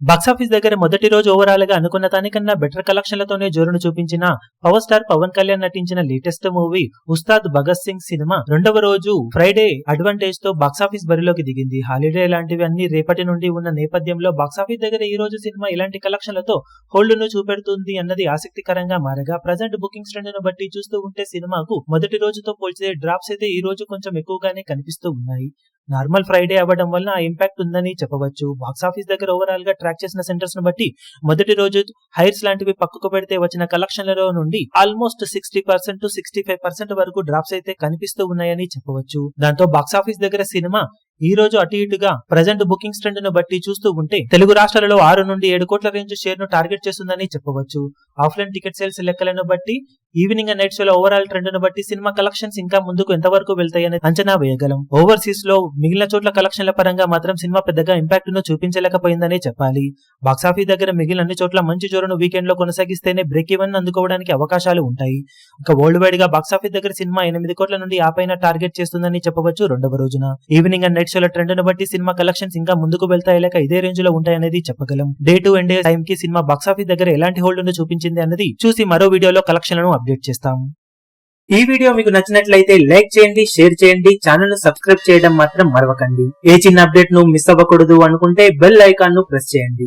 Box office దగ్గర మొదటి రోజు ఓవరాల్ గా అనుకున్న దానికన్నా బెటర్ కలెక్షన్లతోనే జోరును చూపించిన పవర్ స్టార్ పవన్ కళ్యాణ్ నటించిన లేటెస్ట్ మూవీ ఉస్తాద్ భగత్ సింగ్ సినిమా రెండవ రోజు ఫ్రైడే అడ్వాంటేజ్ తో బాక్సాఫీస్ బరిలోకి దిగింది. హాలిడే లాంటివి అన్ని రేపటి నుండి ఉన్న నేపథ్యంలో బాక్సాఫీస్ దగ్గర ఈ రోజు సినిమా ఇలాంటి కలెక్షన్లతో హోల్డ్ ను చూపెడుతుంది అన్నది ఆసక్తికరంగా మారగా ప్రజెంట్ బుకింగ్స్ ట్రెండ్ ను బట్టి చూస్తూ ఉంటే సినిమాకు మొదటి రోజుతో పోల్చితే డ్రాప్స్ అయితే ఈ రోజు కొంచెం ఎక్కువగానే కనిపిస్తూ ఉన్నాయి. నార్మల్ ఫ్రైడే అవ్వడం వల్ల ఆ ఇంపాక్ట్ ఉందని చెప్పవచ్చు. బాక్సాఫీస్ దగ్గర ఓవరాల్ గా ట్రాక్ చేసిన సెంటర్స్ ను బట్టి మొదటి రోజు హైర్స్ లాంటివి పక్కకు పెడితే వచ్చిన కలెక్షన్లలో నుండి ఆల్మోస్ట్ 60% to 65% వరకు డ్రాప్స్ అయితే కనిపిస్తూ ఉన్నాయని చెప్పవచ్చు. దాంతో బాక్సాఫీస్ దగ్గర సినిమా ఈ రోజు అటు ఇటుగా ప్రజెంట్ బుకింగ్స్ ట్రెండ్ ను బట్టి చూస్తూ ఉంటే తెలుగు రాష్ట్రాలలో 6 నుండి 7 కోట్ల రేంజ్ షేర్ ను టార్గెట్ చేస్తుందని చెప్పవచ్చు. ఆఫ్లైన్ టికెట్ సేల్స్ లెక్కలను బట్టి ఈవినింగ్ అండ్ నైట్ షోల ఓవరాల్ ట్రెండ్ ను బట్టి సినిమా కలెక్షన్స్ ఇంకా ముందుకు ఎంతవరకు వెళ్తాయని అంచనా వేయగలం. ఓవర్సీస్ లో మిగిలిన చోట్ల కలెక్షన్ల పరంగా మాత్రం సినిమా పెద్దగా ఇంపాక్ట్ ను చూపించలేకపోయిందనే చెప్పాలి. బాక్సాఫీస్ దగ్గర మిగిలిన అన్ని చోట్ల మంచి జోరును వీకెండ్ లో కొనసాగిస్తేనే బ్రేక్ ఈవెన్ అందుకోవడానికి అవకాశాలు ఉంటాయి. ఇక వరల్డ్ వైడ్ గా బాక్సాఫీస్ దగ్గర సినిమా 8 కోట్ల నుండి ఆ పైన టార్గెట్ చేస్తుందని చెప్పవచ్చు. రెండవ రోజున ఈవినింగ్ అండ్ నైట్ షోల ట్రెండ్ ను బట్టి సినిమా కలెక్షన్స్ ఇంకా ముందుకు వెళ్తాయి లేక ఇదే రేంజ్ లో ఉంటాయనేది చెప్పగలం. డే టు ఎండ్ టైం కి సినిమా బాక్సాఫీస్ దగ్గర ఎలాంటి హోల్డ్ ను చూపించింది అన్నది చూసి మరో వీడియోలో కలెక్షన్లను అప్డేట్ చేస్తాం. ఈ వీడియో మీకు నచ్చినట్లయితే లైక్ చేయండి, షేర్ చేయండి, ఛానల్ ను సబ్స్క్రైబ్ చేయడం మాత్రం మరవకండి. ఏ చిన్న అప్డేట్ ను మిస్ అవ్వకూడదు అనుకుంటే బెల్ ఐకాన్ ను ప్రెస్ చేయండి.